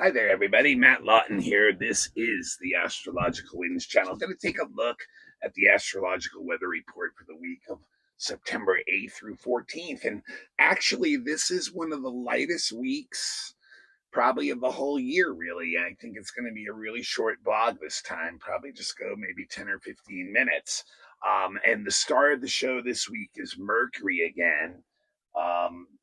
Hi there, everybody. Matt Lawton here. This is the Astrological Winds channel. Going to take a look at the astrological weather report for the week of September 8th through 14th. And actually, this is one of the lightest weeks, probably of the whole year, really. I think it's going to be a really short blog this time, probably just go maybe 10 or 15 minutes. And the star of the show this week is Mercury again.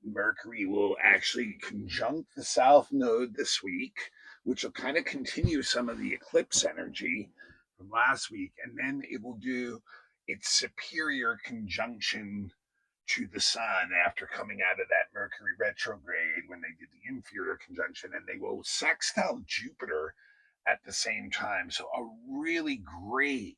Mercury will actually conjunct the South Node this week, which will kind of continue some of the eclipse energy from last week. And then it will do its superior conjunction to the Sun after coming out of that Mercury retrograde when they did the inferior conjunction. And they will sextile Jupiter at the same time. So, a really great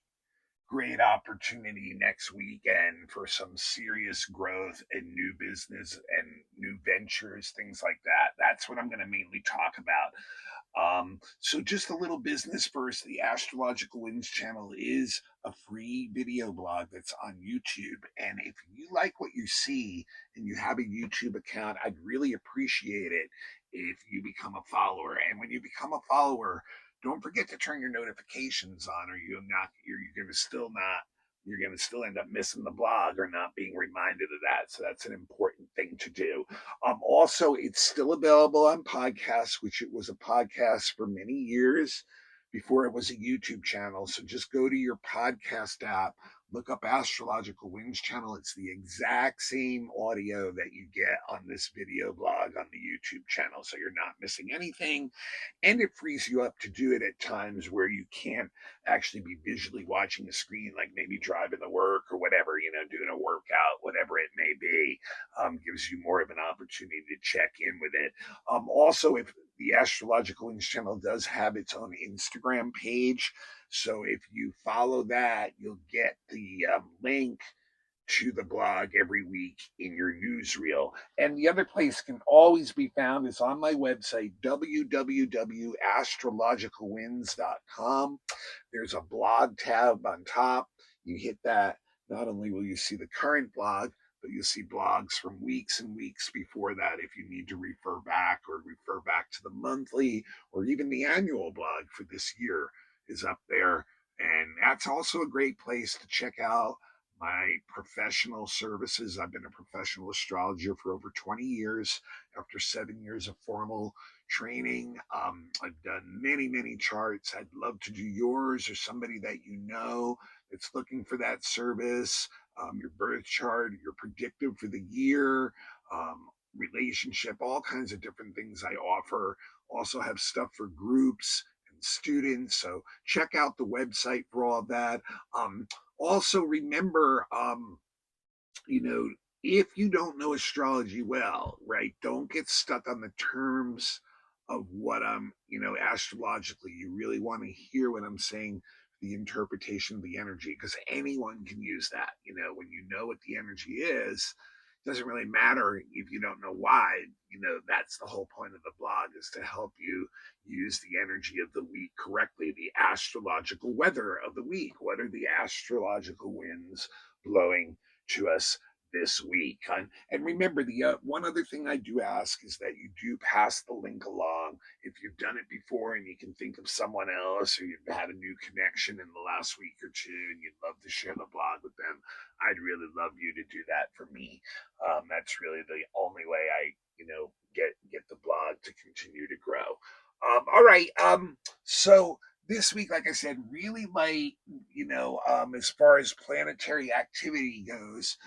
opportunity next weekend for some serious growth and new business and new ventures, things like that. That's what I'm going to mainly talk about. So just a little business first. The Astrological Winds channel is a free video blog that's on YouTube. And if you like what you see and you have a YouTube account, I'd really appreciate it if you become a follower. And when you become a follower, don't forget to turn your notifications on, or you're going to still end up missing the blog or not being reminded of that. So that's an important thing to do. Also, it's still available on podcasts, which it was a podcast for many years before it was a YouTube channel. So just go to your podcast app, look up Astrological Winds channel. It's the exact same audio that you get on this video blog on the YouTube channel. So you're not missing anything. And it frees you up to do it at times where you can't actually be visually watching the screen, like maybe driving to work or whatever, doing a workout, whatever it may be. Gives you more of an opportunity to check in with it. Also, if the Astrological Winds channel does have its own Instagram page, so if you follow that, you'll get the link to the blog every week in your newsreel. And the other place can always be found is on my website, www.astrologicalwinds.com. There's a blog tab on top. You hit that. Not only will you see the current blog, but you'll see blogs from weeks and weeks before that if you need to refer back to the monthly or even the annual blog for this year is up there. And that's also a great place to check out my professional services. I've been a professional astrologer for over 20 years after 7 years of formal training. I've done many charts. I'd love to do yours or somebody that you know that's looking for that service. Your birth chart, your predictive for the year, relationship, all kinds of different things I offer. Also have stuff for groups and students. So check out the website for all of that. Also remember, if you don't know astrology well, right, don't get stuck on the terms of what I'm, astrologically. You really want to hear what I'm saying, the interpretation of the energy, because anyone can use that. When you know what the energy is, it doesn't really matter if you don't know why. That's the whole point of the blog, is to help you use the energy of the week correctly, the astrological weather of the week. What are the astrological winds blowing to us this week? And remember, the one other thing I do ask is that you do pass the link along. If you've done it before and you can think of someone else, or you've had a new connection in the last week or two and you'd love to share the blog with them, I'd really love you to do that for me. That's really the only way I get the blog to continue to grow. All right. So this week, like I said, really light, as far as planetary activity goes.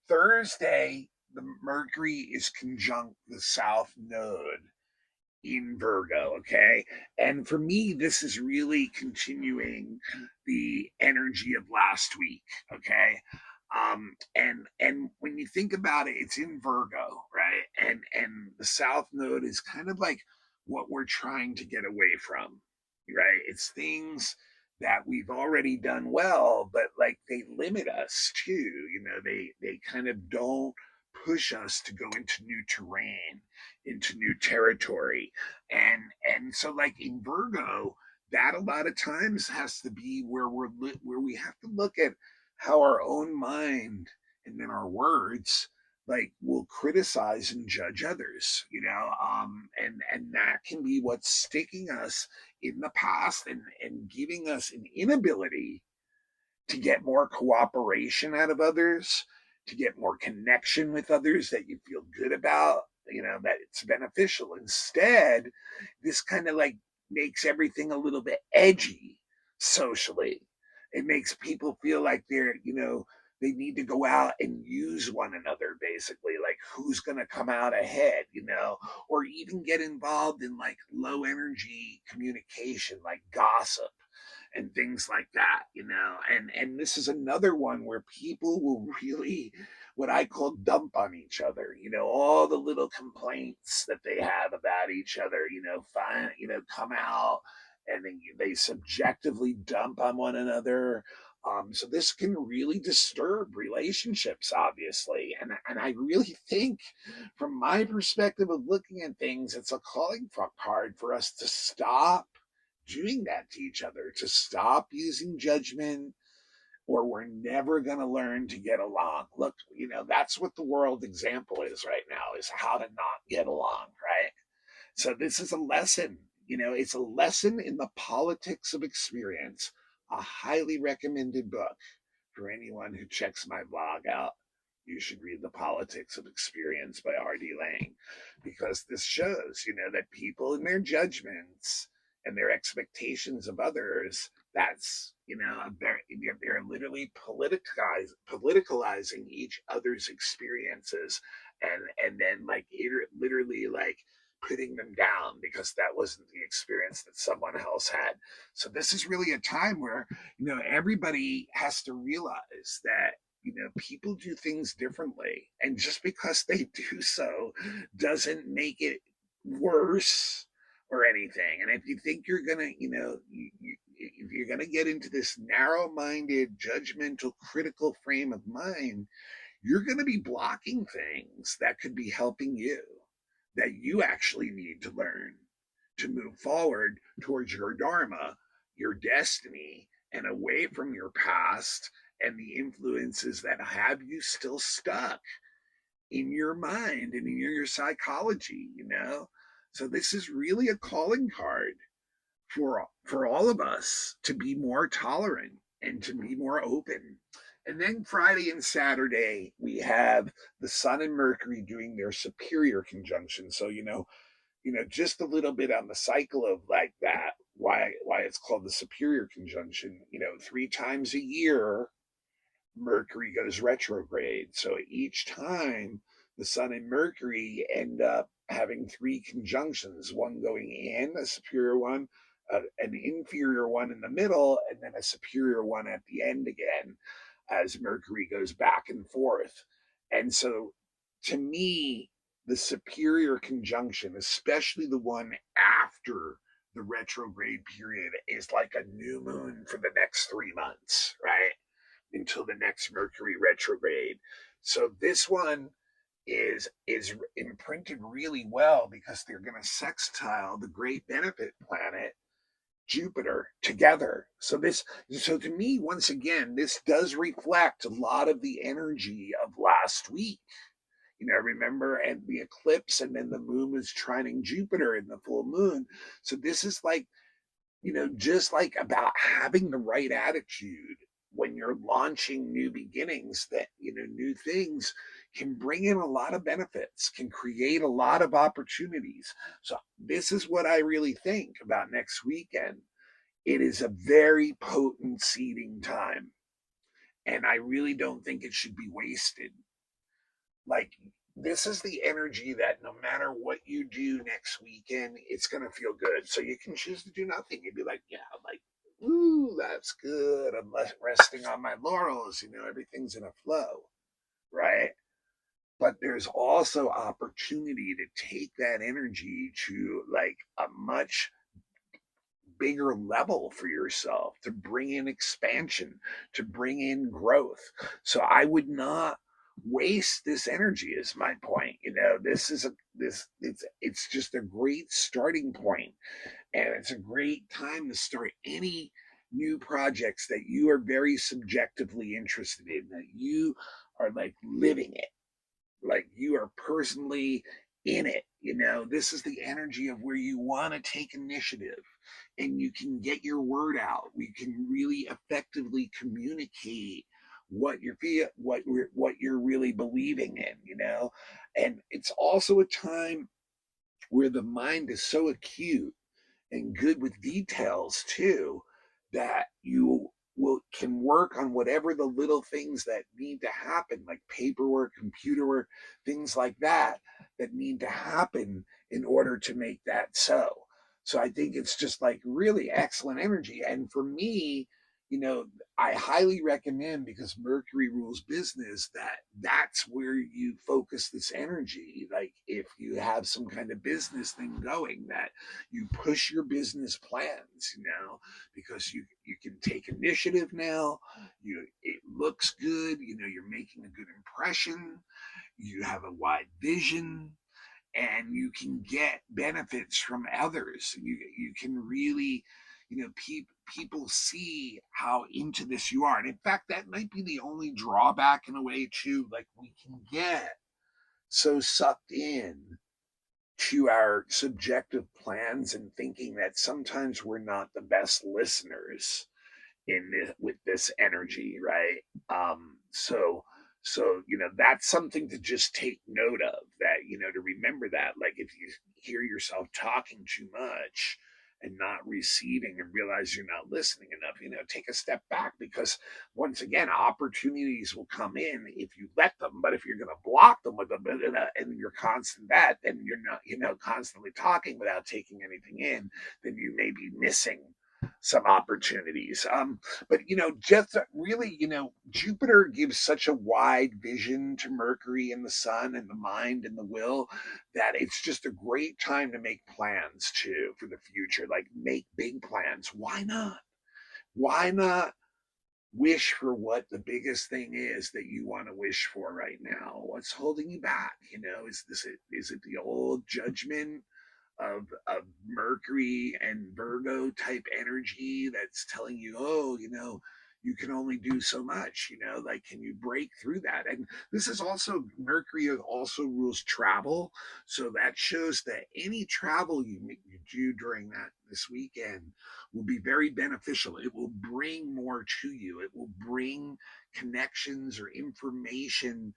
Thursday, the Mercury is conjunct the South Node in Virgo, okay? And for me, this is really continuing the energy of last week, okay? And when you think about it, it's in Virgo, right? And the South Node is kind of like what we're trying to get away from, right? It's things that we've already done well, but like they limit us too. They kind of don't push us to go into new terrain, into new territory. And so like in Virgo, that a lot of times has to be where where we have to look at how our own mind and then our words like will criticize and judge others, and that can be what's sticking us in the past and giving us an inability to get more cooperation out of others, to get more connection with others that you feel good about, that it's beneficial. Instead, this kind of like makes everything a little bit edgy socially. It makes people feel like they need to go out and use one another, basically, like who's going to come out ahead, or even get involved in like low energy communication, like gossip and things like that, and this is another one where people will really, what I call, dump on each other, all the little complaints that they have about each other, come out, and then they subjectively dump on one another. So this can really disturb relationships, obviously, and I really think, from my perspective of looking at things, it's a calling card for us to stop doing that to each other, to stop using judgment, or we're never going to learn to get along. Look, that's what the world example is right now, is how to not get along, right? So this is a lesson, it's a lesson in the politics of experience, a highly recommended book for anyone who checks my blog out. You should read The Politics of Experience by R.D. Laing, because this shows, that people in their judgments and their expectations of others, that's, they're literally politicalizing each other's experiences, and then like literally like putting them down because that wasn't the experience that someone else had. So this is really a time where, everybody has to realize that, people do things differently. And just because they do so doesn't make it worse or anything. And if you think you're going to, if you're going to get into this narrow minded, judgmental, critical frame of mind, you're going to be blocking things that could be helping you, that you actually need to learn to move forward towards your dharma, your destiny, and away from your past and the influences that have you still stuck in your mind and in your psychology, So this is really a calling card for all of us to be more tolerant and to be more open. And then Friday and Saturday, we have the Sun and Mercury doing their superior conjunction. So, just a little bit on the cycle of like that, why it's called the superior conjunction. 3 times a year, Mercury goes retrograde. So each time the Sun and Mercury end up having three conjunctions, one going in, a superior one, an inferior one in the middle, and then a superior one at the end again, as Mercury goes back and forth. And so, to me, the superior conjunction, especially the one after the retrograde period, is like a new moon for the next 3 months, right? Until the next Mercury retrograde. So this one is imprinted really well because they're going to sextile the great benefit planet Jupiter together. So to me, once again, this does reflect a lot of the energy of last week. Remember, and the eclipse, and then the moon was trining Jupiter in the full moon. So this is like, just like about having the right attitude when you're launching new beginnings, that, new things can bring in a lot of benefits, can create a lot of opportunities. So this is what I really think about next weekend. It is a very potent seeding time, and I really don't think it should be wasted. Like, this is the energy that no matter what you do next weekend, it's going to feel good. So you can choose to do nothing. You'd be like, yeah, like, ooh, that's good. I'm resting on my laurels. Everything's in a flow, right? But there's also opportunity to take that energy to like a much bigger level for yourself, to bring in expansion, to bring in growth. So I would not waste this energy, is my point. This is it's just a great starting point, and it's a great time to start any new projects that you are very subjectively interested in, that you are like living it, like you are personally in it. This is the energy of where you want to take initiative and you can get your word out. We can really effectively communicate what you're what you're really believing in. And it's also a time where the mind is so acute and good with details too, that you will can work on whatever the little things that need to happen, like paperwork, computer work, things like that need to happen in order to make that so. So I think it's just like really excellent energy. And for me, you know, I highly recommend, because Mercury rules business, that's where you focus this energy. Like if you have some kind of business thing going, that you push your business plans, because you can take initiative now. It looks good. You're making a good impression. You have a wide vision, and you can get benefits from others. You can really, people see how into this you are. And in fact, that might be the only drawback in a way too. Like we can get so sucked in to our subjective plans and thinking that sometimes we're not the best listeners with this energy, right? So that's something to just take note of, that to remember that, like if you hear yourself talking too much and not receiving and realize you're not listening enough, take a step back, because once again, opportunities will come in if you let them. But if you're going to block them with and you're constant that, then you're not, constantly talking without taking anything in, then you may be missing some opportunities. But just really, Jupiter gives such a wide vision to Mercury and the Sun and the mind and the will, that it's just a great time to make plans too for the future. Like make big plans. Why not? Why not wish for what the biggest thing is that you want to wish for right now? What's holding you back? Is it the old judgment of Mercury and Virgo type energy that's telling you, oh, you can only do so much, like, can you break through that? And this is also, Mercury also rules travel. So that shows that any travel you do during this weekend will be very beneficial. It will bring more to you. It will bring connections or information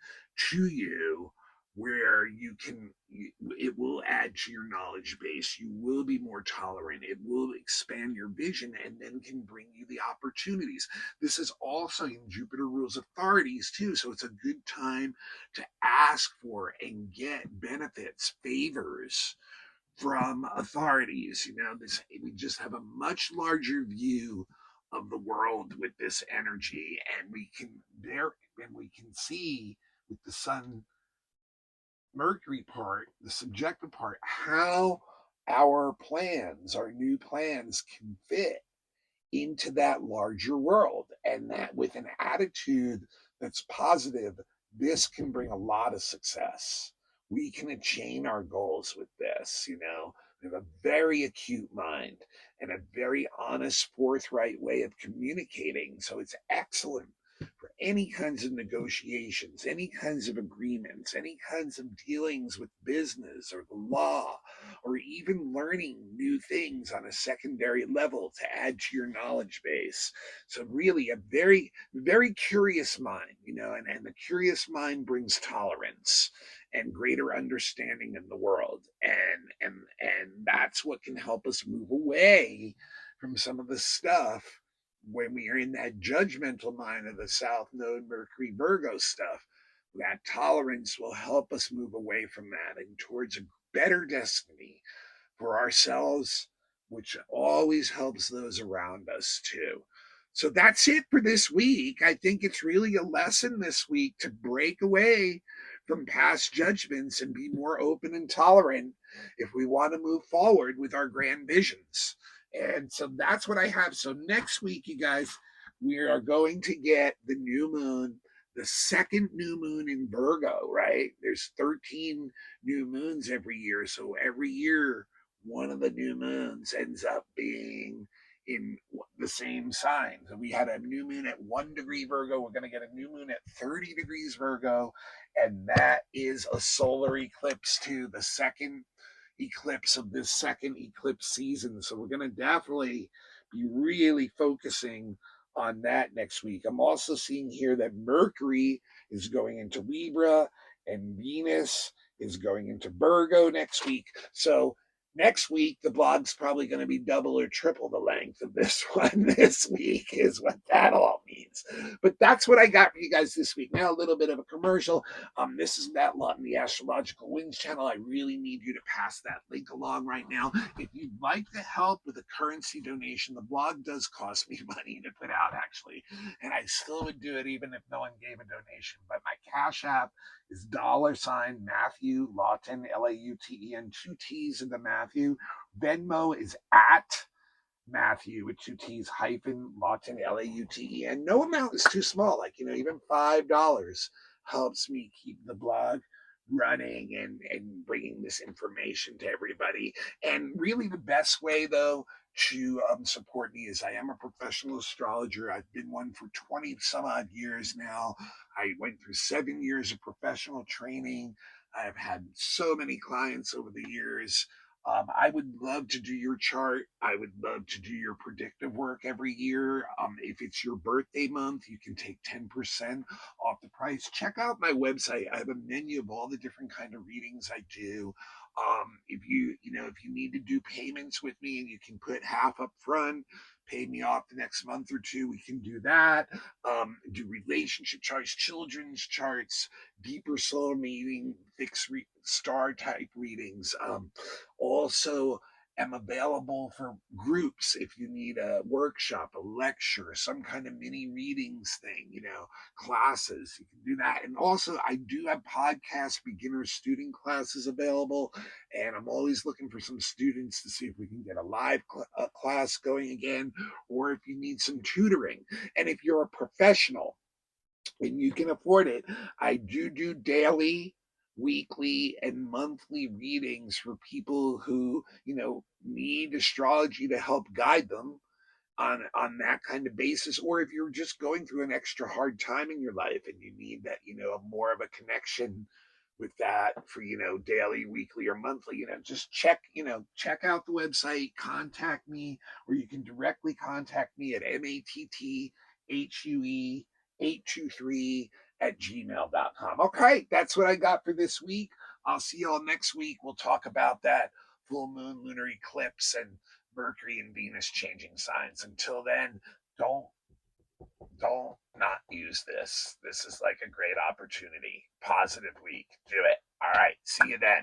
to you where it will add to your knowledge base. You will be more tolerant. It will expand your vision and then can bring you the opportunities. This is also in Jupiter rules authorities too. So it's a good time to ask for and get benefits, favors from authorities. We just have a much larger view of the world with this energy, and we can see with the Sun Mercury part, the subjective part, how our new plans can fit into that larger world. And that with an attitude that's positive, this can bring a lot of success. We can attain our goals with this. We have a very acute mind and a very honest, forthright way of communicating. So it's excellent for any kinds of negotiations, any kinds of agreements, any kinds of dealings with business or the law, or even learning new things on a secondary level to add to your knowledge base. So really a very, very curious mind, and the curious mind brings tolerance and greater understanding in the world. And that's what can help us move away from some of the stuff when we are in that judgmental mind of the South Node, Mercury, Virgo stuff. That tolerance will help us move away from that and towards a better destiny for ourselves, which always helps those around us too. So that's it for this week. I think it's really a lesson this week to break away from past judgments and be more open and tolerant if we want to move forward with our grand visions. And so that's what I have. So next week, you guys, we are going to get the new moon, the second new moon in Virgo, right? There's 13 new moons every year. So every year, one of the new moons ends up being in the same sign. So we had a new moon at 1 degree Virgo. We're going to get a new moon at 30 degrees Virgo. And that is a solar eclipse too, the second eclipse of this second eclipse season. So we're going to definitely be really focusing on that next week. I'm also seeing here that Mercury is going into Libra and Venus is going into Virgo next week. So next week, the blog's probably going to be double or triple the length of this one this week, is what that all means. But that's what I got for you guys this week. Now, a little bit of a commercial. This is Matt Lawton, the Astrological Winds channel. I really need you to pass that link along right now. If you'd like to help with a currency donation, the blog does cost me money to put out, actually, and I still would do it even if no one gave a donation. But my Cash App is $Matthew Lawton, Lauten, 2 T's in the Matthew. Venmo is at Matthew with 2 T's hyphen Lawton, Lauten. No amount is too small. Like, even $5 helps me keep the blog running and bringing this information to everybody. And really the best way, though, to support me is I am a professional astrologer. I've been one for 20 some odd years now. I went through 7 years of professional training. I've had so many clients over the years. I would love to do your chart. I would love to do your predictive work every year. If it's your birthday month, you can take 10% off the price. Check out my website. I have a menu of all the different kind of readings I do. If you need to do payments with me and you can put half up front, pay me off the next month or two, we can do that. Do relationship charts, children's charts, deeper soul meaning, fixed star type readings. Also am available for groups if you need a workshop, a lecture, some kind of mini readings thing, classes. You can do that. And also, I do have podcast beginner student classes available, and I'm always looking for some students to see if we can get a live class going again, or if you need some tutoring. And if you're a professional and you can afford it, I do daily, weekly, and monthly readings for people who, need astrology to help guide them on that kind of basis. Or if you're just going through an extra hard time in your life and you need that, more of a connection with that for, daily, weekly, or monthly, just check out the website, contact me, or you can directly contact me at MATTHUE823 at gmail.com. Okay, that's what I got for this week. I'll see y'all next week. We'll talk about that full moon lunar eclipse and Mercury and Venus changing signs. Until then, don't not use this. This is like a great opportunity. Positive week. Do it. All right. See you then.